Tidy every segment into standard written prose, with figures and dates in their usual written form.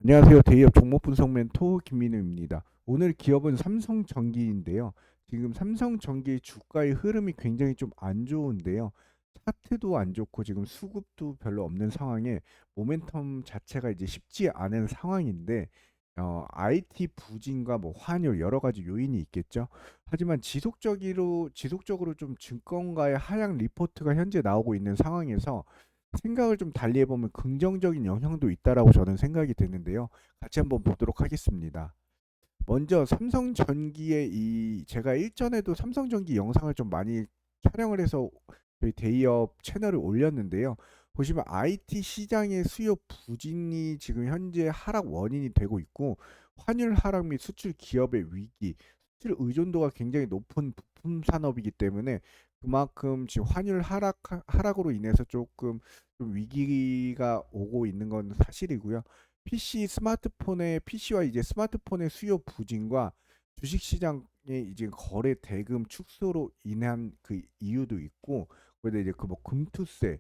안녕하세요. 대기업 종목 분석 멘토 김민우입니다. 오늘 기업은 삼성전기인데요. 지금 삼성전기 주가의 흐름이 굉장히 좀 안 좋은데요. 차트도 안 좋고 지금 수급도 별로 없는 상황에 모멘텀 자체가 이제 쉽지 않은 상황인데 IT 부진과 뭐 환율 여러 가지 요인이 있겠죠. 하지만 지속적으로 좀 증권가의 하향 리포트가 현재 나오고 있는 상황에서 생각을 좀 달리 해보면 긍정적인 영향도 있다라고 저는 생각이 되는데요. 같이 한번 보도록 하겠습니다. 먼저 삼성전기의 제가 일전에도 삼성전기 영상을 좀 많이 촬영을 해서 저희 대기업 채널을 올렸는데요. 보시면 IT 시장의 수요 부진이 지금 현재 하락 원인이 되고 있고, 환율 하락 및 수출 기업의 위기, 수출 의존도가 굉장히 높은 부품 산업이기 때문에 그만큼 지금 환율 하락으로 인해서 조금 좀 위기가 오고 있는 건 사실이고요. PC와 이제 스마트폰의 수요 부진과 주식시장의 이제 거래 대금 축소로 인한 그 이유도 있고, 그런데 이제 그 뭐 금투세에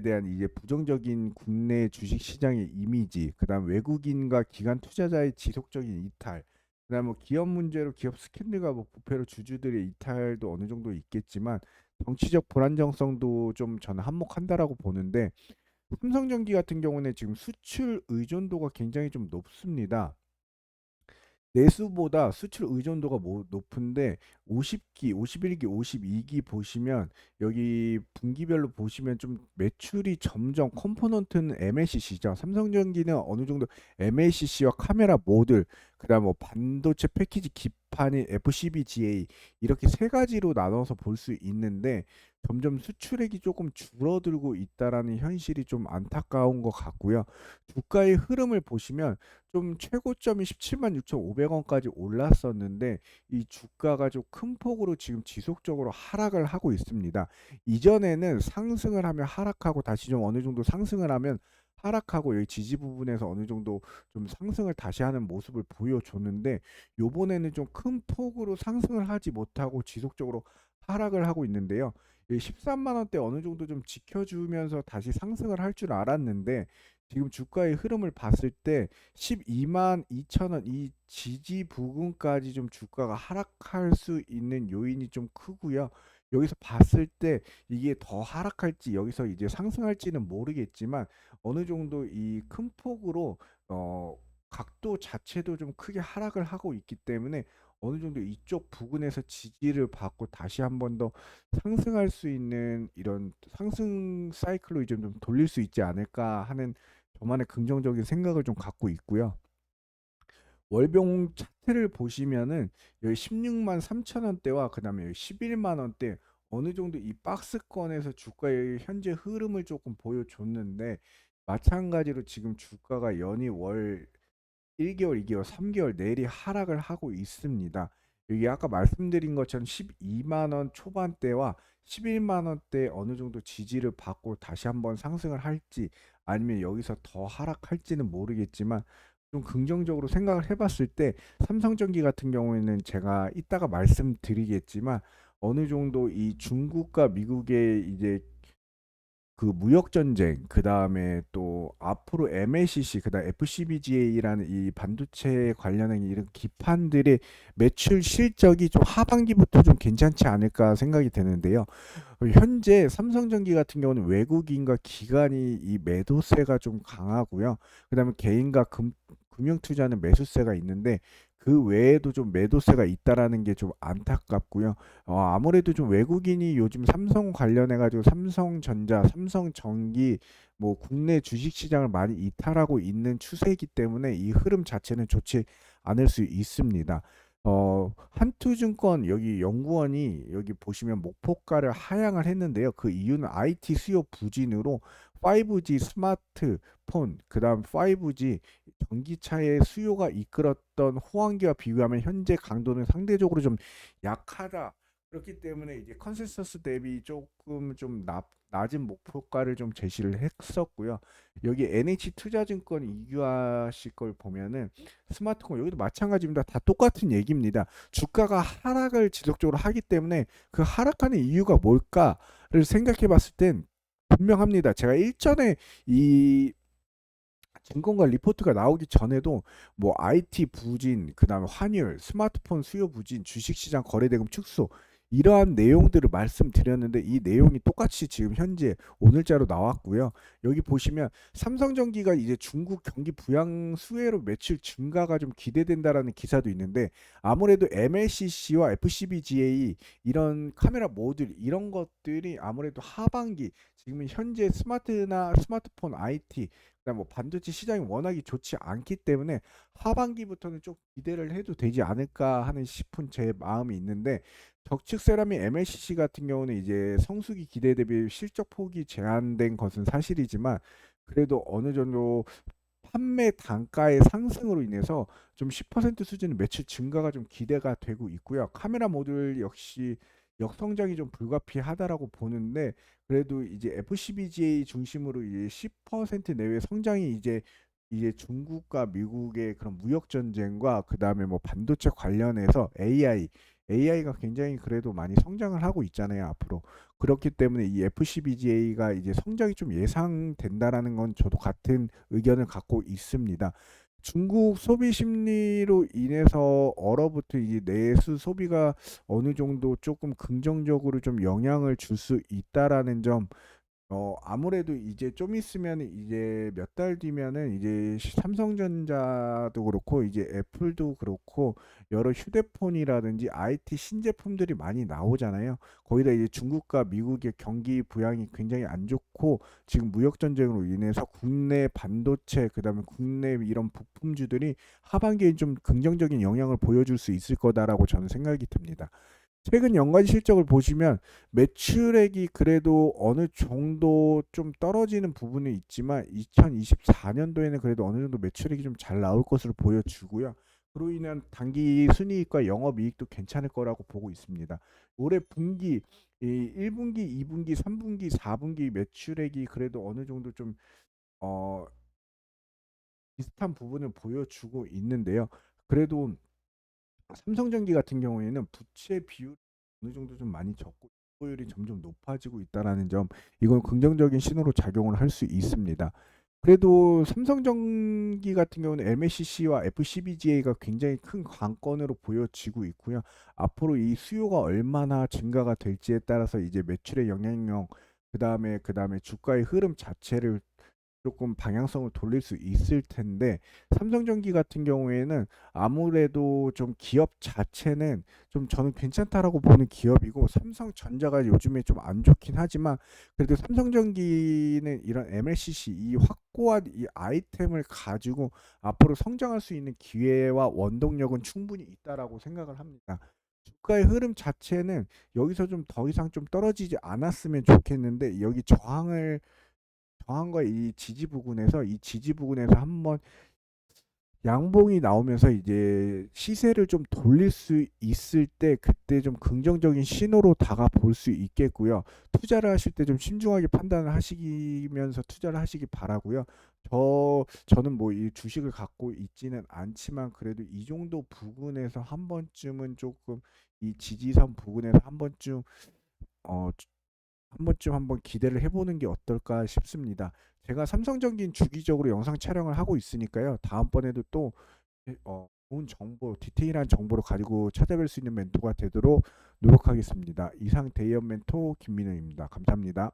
대한 이제 부정적인 국내 주식시장의 이미지, 그다음 외국인과 기관 투자자의 지속적인 이탈, 그다음 뭐 기업 문제로 기업 스캔들과 뭐 부패로 주주들의 이탈도 어느 정도 있겠지만 정치적 불안정성도 좀 저는 한몫한다라고 보는데, 삼성전기 같은 경우는 지금 수출 의존도가 굉장히 좀 높습니다. 내수보다 수출 의존도가 높은데 50기, 51기, 52기 보시면 여기 분기별로 보시면 좀 매출이 점점 컴포넌트는 MLCC죠. 삼성전기는 어느 정도 MLCC와 카메라 모듈, 그다음 뭐 반도체 패키지 기판인 FCBGA 이렇게 세 가지로 나눠서 볼 수 있는데 점점 수출액이 조금 줄어들고 있다라는 현실이 좀 안타까운 것 같고요. 주가의 흐름을 보시면 좀 최고점이 17만 6,500원까지 올랐었는데 이 주가가 좀 큰 폭으로 지금 지속적으로 하락을 하고 있습니다. 이전에는 상승을 하면 하락하고 다시 좀 어느 정도 상승을 하면 하락하고 여기 지지 부분에서 어느 정도 좀 상승을 다시 하는 모습을 보여줬는데, 요번에는 좀 큰 폭으로 상승을 하지 못하고 지속적으로 하락을 하고 있는데요. 13만 원대 어느 정도 좀 지켜주면서 다시 상승을 할 줄 알았는데, 지금 주가의 흐름을 봤을 때 12만 2천 원 이 지지 부근까지 좀 주가가 하락할 수 있는 요인이 좀 크고요. 여기서 봤을 때 이게 더 하락할지 여기서 이제 상승할지는 모르겠지만 어느 정도 이 큰 폭으로 어 각도 자체도 좀 크게 하락을 하고 있기 때문에 어느 정도 이쪽 부근에서 지지를 받고 다시 한번 더 상승할 수 있는 이런 상승 사이클로 이제 좀 돌릴 수 있지 않을까 하는 저만의 긍정적인 생각을 좀 갖고 있고요. 월봉 차트를 보시면은 여기 16만 3천 원대와 그다음에 여기 11만 원대 어느 정도 이 박스권에서 주가의 현재 흐름을 조금 보여줬는데, 마찬가지로 지금 주가가 연이 월 1개월, 2개월, 3개월 내리 하락을 하고 있습니다. 여기 아까 말씀드린 것처럼 12만 원 초반대와 11만 원대 어느 정도 지지를 받고 다시 한번 상승을 할지 아니면 여기서 더 하락할지는 모르겠지만 좀 긍정적으로 생각을 해봤을 때 삼성전기 같은 경우에는 제가 이따가 말씀드리겠지만 어느 정도 이 중국과 미국의 이제 그 무역 전쟁, 그 다음에 또 앞으로 MLCC, 그다음 FCBGA라는 이 반도체 관련한 이런 기판들의 매출 실적이 좀 하반기부터 좀 괜찮지 않을까 생각이 되는데요. 현재 삼성전기 같은 경우는 외국인과 기관이 이 매도세가 좀 강하고요. 그다음에 개인과 금융투자는 매수세가 있는데 그 외에도 좀 매도세가 있다라는 게 좀 안타깝고요. 아무래도 좀 외국인이 요즘 삼성 관련해 가지고 삼성전자, 삼성전기 뭐 국내 주식 시장을 많이 이탈하고 있는 추세이기 때문에 이 흐름 자체는 좋지 않을 수 있습니다. 한투증권 여기 연구원이 여기 보시면 목표가를 하향을 했는데요. 그 이유는 IT 수요 부진으로 5G 스마트폰, 그다음 5G 전기차의 수요가 이끌었던 호황기와 비교하면 현재 강도는 상대적으로 좀 약하다. 그렇기 때문에 이제 컨센서스 대비 조금 좀 낮은 목표가를 좀 제시를 했었고요. 여기 NH투자증권 이규하 씨 걸 보면은 스마트폰 여기도 마찬가지입니다. 다 똑같은 얘기입니다. 주가가 하락을 지속적으로 하기 때문에 그 하락하는 이유가 뭘까를 생각해 봤을 땐 분명합니다. 제가 일전에 이 증권가 리포트가 나오기 전에도 뭐 IT 부진, 그다음에 환율, 스마트폰 수요 부진, 주식시장 거래대금 축소 이러한 내용들을 말씀드렸는데 이 내용이 똑같이 지금 현재 오늘자로 나왔고요. 여기 보시면 삼성전기가 이제 중국 경기 부양 수혜로 매출 증가가 좀 기대된다라는 기사도 있는데 아무래도 MLCC와 FCBGA 이런 카메라 모듈 이런 것들이 아무래도 하반기 지금 현재 스마트폰 IT 그다음 뭐 반도체 시장이 워낙에 좋지 않기 때문에 하반기부터는 좀 기대를 해도 되지 않을까 하는 싶은 제 마음이 있는데 적축 세라믹 MLCC 같은 경우는 이제 성수기 기대 대비 실적 폭이 제한된 것은 사실이지만 그래도 어느 정도 판매 단가의 상승으로 인해서 좀 10% 수준의 매출 증가가 좀 기대가 되고 있고요. 카메라 모듈 역시 역성장이 좀 불가피하다라고 보는데 그래도 이제 FCBGA 중심으로 이제 10% 내외 성장이 이제 중국과 미국의 그런 무역 전쟁과 그다음에 뭐 반도체 관련해서 AI가 굉장히 그래도 많이 성장을 하고 있잖아요, 앞으로. 그렇기 때문에 이 FCBGA가 이제 성장이 좀 예상된다라는 건 저도 같은 의견을 갖고 있습니다. 중국 소비 심리로 인해서 얼어붙은 이 내수 소비가 어느 정도 조금 긍정적으로 좀 영향을 줄 수 있다라는 점 아무래도 이제 좀 있으면 이제 몇 달 뒤면은 이제 삼성전자도 그렇고 이제 애플도 그렇고 여러 휴대폰이라든지 IT 신제품들이 많이 나오잖아요. 거기다 이제 중국과 미국의 경기 부양이 굉장히 안 좋고 지금 무역 전쟁으로 인해서 국내 반도체 그다음에 국내 이런 부품주들이 하반기에 좀 긍정적인 영향을 보여줄 수 있을 거다라고 저는 생각이 듭니다. 최근 연간 실적을 보시면 매출액이 그래도 어느 정도 좀 떨어지는 부분은 있지만 2024년도에는 그래도 어느 정도 매출액이 좀 잘 나올 것으로 보여지고요. 그로 인한 단기 순이익과 영업이익도 괜찮을 거라고 보고 있습니다. 올해 분기 이 1분기, 2분기, 3분기, 4분기 매출액이 그래도 어느 정도 좀 어, 비슷한 부분을 보여주고 있는데요. 그래도 삼성전기 같은 경우에는 부채 비율 어느 정도 좀 많이 적고 보율이 점점 높아지고 있다라는 점 이건 긍정적인 신호로 작용을 할 수 있습니다. 그래도 삼성전기 같은 경우는 MLCC와 FCBGA가 굉장히 큰 관건으로 보여지고 있고요. 앞으로 이 수요가 얼마나 증가가 될지에 따라서 이제 매출의 영향력 그다음에 주가의 흐름 자체를 조금 방향성을 돌릴 수 있을 텐데 삼성전기 같은 경우에는 아무래도 좀 기업 자체는 좀 저는 괜찮다라고 보는 기업이고 삼성전자가 요즘에 좀 안 좋긴 하지만 그래도 삼성전기는 이런 MLCC 이 확고한 이 아이템을 가지고 앞으로 성장할 수 있는 기회와 원동력은 충분히 있다라고 생각을 합니다. 주가의 흐름 자체는 여기서 좀 더 이상 좀 떨어지지 않았으면 좋겠는데 여기 저항과 이 지지 부근에서 한번 양봉이 나오면서 이제 시세를 좀 돌릴 수 있을 때 그때 좀 긍정적인 신호로 다가 볼 수 있겠고요. 투자를 하실 때 좀 신중하게 판단을 하시면서 투자를 하시기 바라고요. 저는 뭐 이 주식을 갖고 있지는 않지만 그래도 이 정도 부근에서 한 번쯤은 조금 이 지지선 부근에서 어 한번 기대를 해보는 게 어떨까 싶습니다. 제가 삼성전기는 주기적으로 영상 촬영을 하고 있으니까요. 다음번에도 또 좋은 정보, 디테일한 정보를 가지고 찾아뵐 수 있는 멘토가 되도록 노력하겠습니다. 이상 대의원 멘토 김민우입니다. 감사합니다.